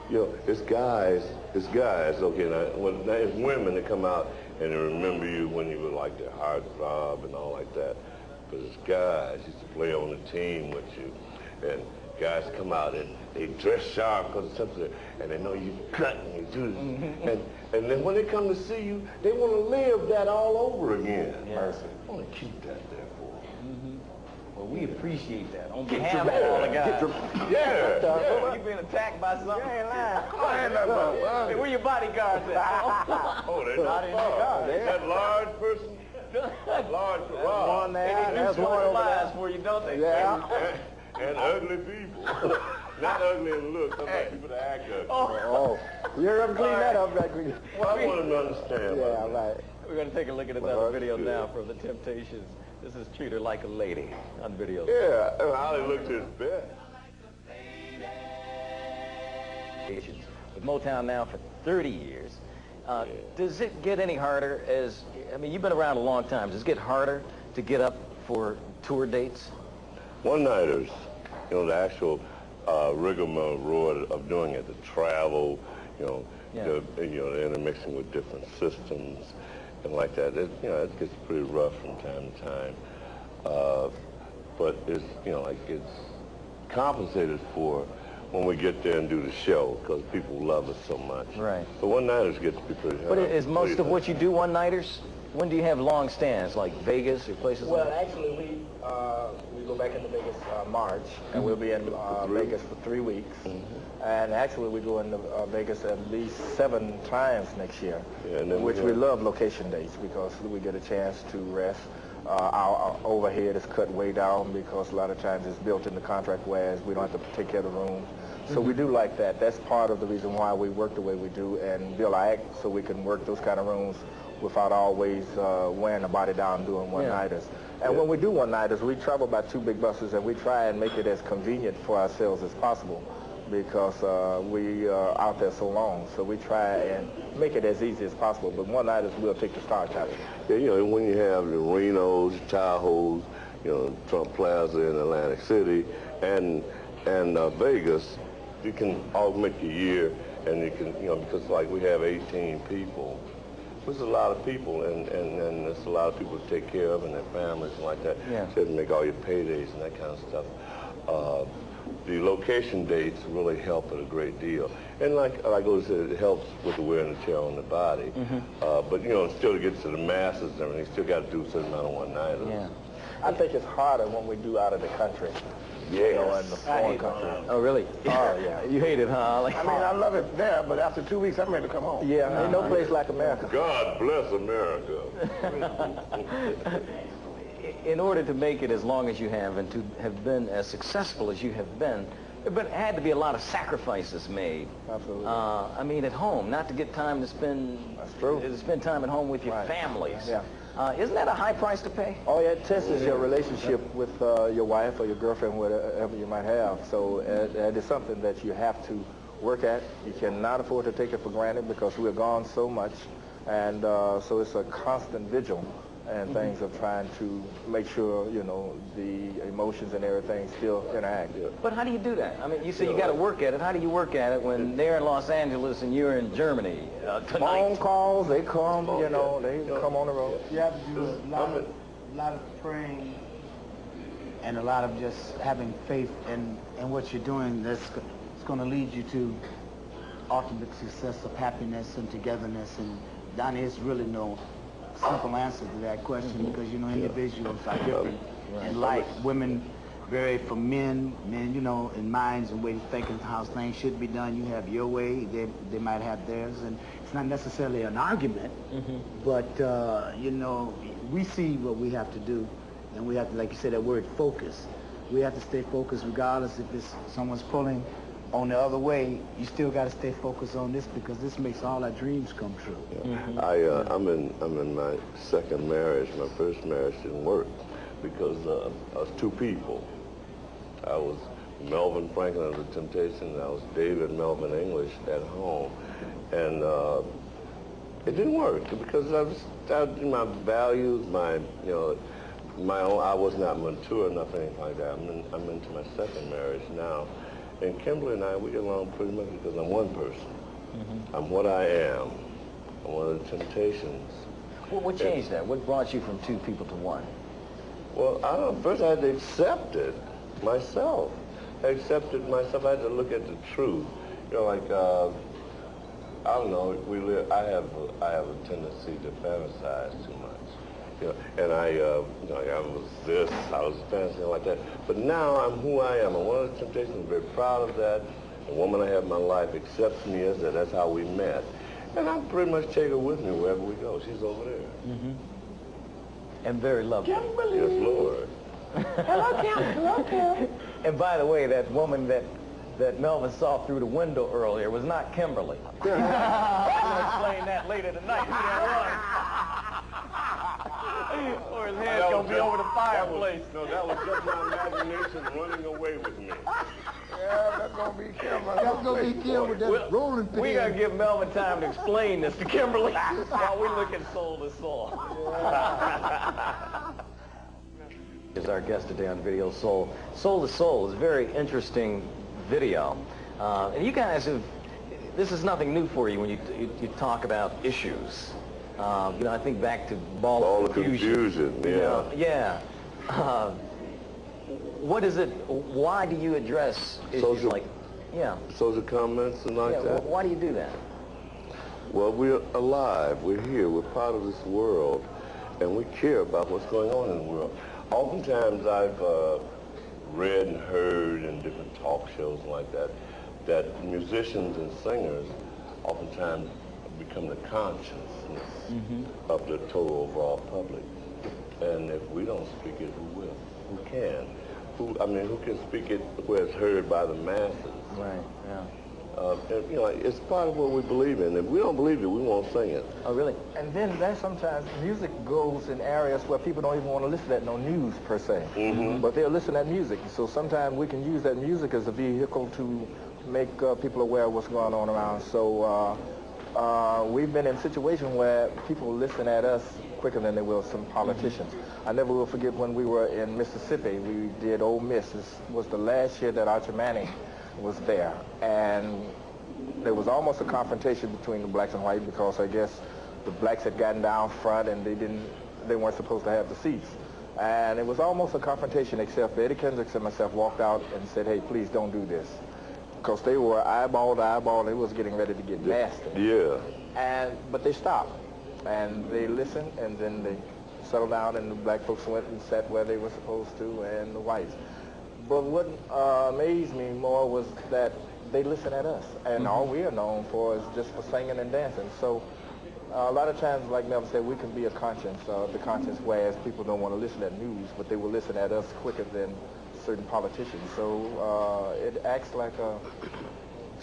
You know, it's guys, okay, now it's women that come out and they remember you when you were like their heartthrob and all like that. But it's guys used to play on the team with you. And guys come out and they dress sharp because of something, and they know you cut and you do this. And then when they come to see you, they want to live that all over again. Yeah. I want to keep that there for them. Well, we appreciate that. On behalf of all the guys. You being attacked by something? You ain't lying. Hey, where your bodyguards at? Oh, they're not far. That large person. Large Rob. They do short lies for you, don't they? Yeah. And ugly people. Not ugly in looks, sometimes people that act ugly. Oh, you're going to clean that up right quick. Well, I want them to understand. Yeah, right. We're going to take a look at another video now from the Temptations. This is Treat Her Like a Lady on video. Yeah, Ali looked his best. With Motown now for 30 years. Does it get any harder as, I mean, you've been around a long time. Does it get harder to get up for tour dates? One-nighters, you know, the actual rigmarole of doing it, the travel, you know, the intermixing with different systems and like that. It gets pretty rough from time to time. But it's, you know, like it's compensated for when we get there and do the show because people love us so much. Right. So one-nighters get to be pretty hard. But is most of what you do one-nighters? When do you have long stands, like Vegas or places like that? Well, actually, we go back into Vegas March, and we'll be in Vegas for 3 weeks. And actually, we go into Vegas at least 7 times next year, which we love location dates because we get a chance to rest. Our overhead is cut way down because a lot of times it's built in the contract, whereas we don't have to take care of the rooms. So we do like that. That's part of the reason why we work the way we do and build our act so we can work those kind of rooms without always wearing the body down doing one-nighters. And when we do one-nighters, we travel by 2 big buses and we try and make it as convenient for ourselves as possible because we are out there so long. So we try and make it as easy as possible. But one-nighters will take the star time. Yeah, you know, when you have the Renos, Tahoes, you know, Trump Plaza in Atlantic City, and Vegas, you can augment your year, and you can, you know, because like we have 18 people. There's a lot of people, and there's a lot of people to take care of and their families and like that. Yeah. So you have to make all your paydays and that kind of stuff. The location dates really help it a great deal. And like Otis said, it helps with the wear and tear on the body. But, you know, still to get to the masses and everything, still got to do a certain amount of one-nighters. Yeah. I think it's harder when we do out of the country. Yes. You know, in the foreign country. Oh, really? Oh, yeah. You hate it, huh? I mean, I love it there, but after 2 weeks, I'm ready to come home. Yeah, ain't no place like America. God bless America. In order to make it as long as you have and to have been as successful as you have been, there had to be a lot of sacrifices made. Absolutely. I mean, at home, not to get time to spend. That's true. To spend time at home with your families. Yeah. Isn't that a high price to pay? Oh, yeah, it tests your relationship with your wife or your girlfriend, whatever you might have. So it is something that you have to work at. You cannot afford to take it for granted because we're gone so much. And so it's a constant vigil and things of trying to make sure, you know, the emotions and everything still interact. But how do you do that? I mean, you say you got to work at it. How do you work at it when they're in Los Angeles and you're in Germany tonight? Phone calls, they come, you know, they come on the road. You have to do a lot of praying and a lot of just having faith in what you're doing. It's going to lead you to ultimate success of happiness and togetherness. And Donnie, it's really no simple answer to that question because, you know, individuals are different in life. Women vary from men, you know, in minds and ways of thinking how things should be done. You have your way, they might have theirs, and it's not necessarily an argument, but, you know, we see what we have to do, and we have to, like you said, that word focus. We have to stay focused regardless if it's someone's pulling on the other way. You still got to stay focused on this because this makes all our dreams come true. I'm in my second marriage. My first marriage didn't work because I was 2 people. I was Melvin Franklin of the Temptations, and I was David Melvin English at home, and it didn't work because my values, my own. I was not mature enough, anything like that. I'm into my second marriage now. And Kimberly and I, we get along pretty much because I'm one person. I'm what I am. I'm one of the Temptations. Well, what changed that? What brought you from two people to one? Well, I don't know. First, I had to accept it myself. I accepted myself. I had to look at the truth. You know, like, I don't know. I have a tendency to fantasize too much. You know, and I was this, I was fantasizing like that. But now I'm who I am. I'm one of the Temptations. I'm very proud of that. The woman I have in my life accepts me as that. That's how we met. And I pretty much take her with me wherever we go. She's over there. And very lovely. Kimberly. Yes, Lord. Hello, Kim. Hello, Kim. And by the way, that woman that Melvin saw through the window earlier was not Kimberly. We'll explain that later tonight, who that was. Or his head's going to be over the fireplace. That was just my imagination running away with me. Yeah, that's going to be Kimberly. That's going to be Kim with that rolling pin. We're going to give Melvin time to explain this to Kimberly while we look at Soul to Soul. Is our guest today on Video Soul. Soul to Soul is a very interesting video. And you guys have, this is nothing new for you when you talk about issues. You know, I think back to Ball of Confusion. Yeah. You know, yeah. What is it, why do you address issues Social, like, yeah. Social comments and like that? Why do you do that? Well, we're alive, we're here, we're part of this world, and we care about what's going on in the world. Oftentimes I've read and heard in different talk shows like that, that musicians and singers oftentimes become the consciousness of the total overall public. And if we don't speak it, who will? Who can? Who can speak it where it's heard by the masses? Right, yeah. And, you know, it's part of what we believe in. If we don't believe it, we won't sing it. Oh, really? And then that sometimes music goes in areas where people don't even want to listen to no news per se. But they'll listen to that music. So sometimes we can use that music as a vehicle to make people aware of what's going on around. So we've been in situations where people listen at us quicker than they will some politicians. I never will forget when we were in Mississippi. We did Ole Miss. This was the last year that Archer Manning was there, and there was almost a confrontation between the blacks and whites because I guess the blacks had gotten down front and they weren't supposed to have the seats. And it was almost a confrontation, except Eddie Kendricks and myself walked out and said, hey, please don't do this. Because they were eyeball to eyeball, it was getting ready to get nasty. Yeah. But they stopped, and they listened, and then they settled down, and the black folks went and sat where they were supposed to, and the whites. But what amazed me more was that they listen at us, and all we are known for is just for singing and dancing. So a lot of times, like Melvin said, we can be a conscience, the conscience, whereas people don't want to listen at news, but they will listen at us quicker than certain politicians. So it acts like a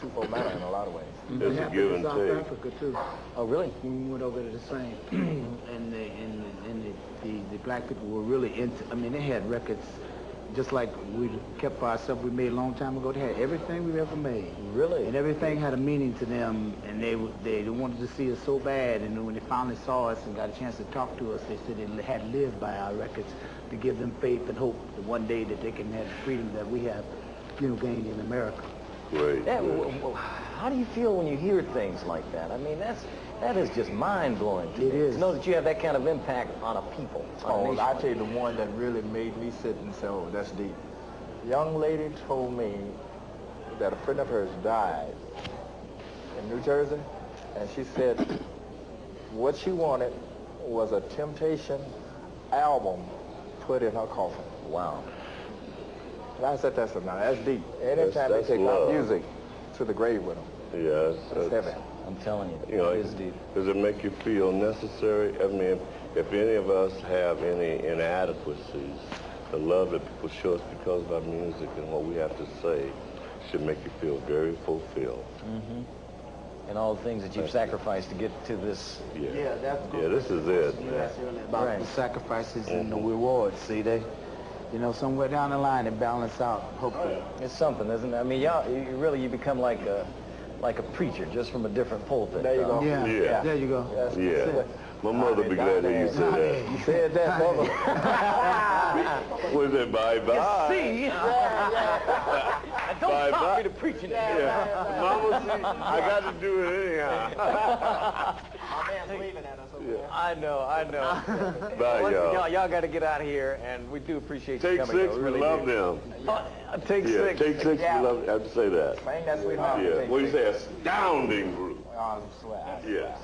twofold manner in a lot of ways. It's a give and South take. Africa too. Oh, really? When we went over to the same, and the black people were really into. I mean, they had records just like we kept for ourselves. We made a long time ago. They had everything we've ever made. Really? And everything had a meaning to them, and they wanted to see us so bad. And when they finally saw us and got a chance to talk to us, they said they had lived by our records to give them faith and hope that one day that they can have the freedom that we have, you know, gained in America. Great. How do you feel when you hear things like that? I mean, that is just mind-blowing to me. It is. To know that you have that kind of impact on a people. On a I tell you, the one that really made me sit and say, oh, that's deep. A young lady told me that a friend of hers died in New Jersey, and she said what she wanted was a Temptation album put in her coffin. Wow. And I said, that's deep. Anytime they take my music to the grave with them, Yes. that's heavy. I'm telling you, You know, it is deep. does it make you feel necessary? I mean, if any of us have any inadequacies, the love that people show us because of our music and what we have to say should make you feel very fulfilled. And all the things that you've sacrificed to get to this. Yeah. That's Yeah, this is it. You asked earlier about Right. the sacrifices and the rewards. See, you know, somewhere down the line it balance out, hopefully. It's something, isn't it? I mean, you become like a preacher, just from a different pulpit. There you go. Yeah. Yeah. There you go. That's Yeah. My mother be glad to hear you say that. You said that, mother. What is it, bye-bye? See? And Don't stop me to preaching. Yeah. Mama, see, I got to do it anyhow. My man's waving at us over there. I know. Bye, y'all. Y'all got to get out of here, and we do appreciate you Take coming. six, though. we Really love do. them. Take Yeah, six. Take six, we love them. I have to say that. Sing that sweet home. Yeah. What do you say? Astounding group. Oh, I swear. Yes.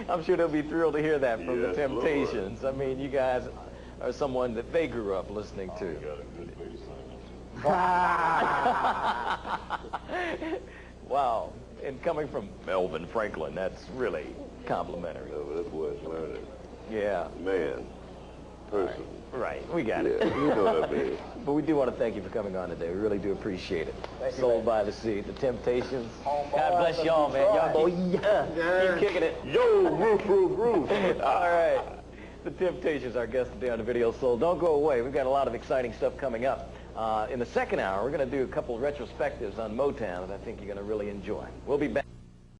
I'm sure they'll be thrilled to hear that from the Yes, Temptations. I mean, you guys are someone that they grew up listening to. Wow. And coming from Melvin Franklin, that's really complimentary. No, that boy's learning. Yeah. Man. Person. Right. We got Yeah, it. you know what I mean. But we do want to thank you for coming on today. We really do appreciate it. Soul by the Sea, the Temptations. Homeboy, God bless y'all, man. Y'all keep kicking it. Yo, roof, roof, roof. All right. The Temptations, our guest today on the Video Soul. Don't go away. We've got a lot of exciting stuff coming up. In the second hour, we're going to do a couple of retrospectives on Motown that I think you're going to really enjoy. We'll be back.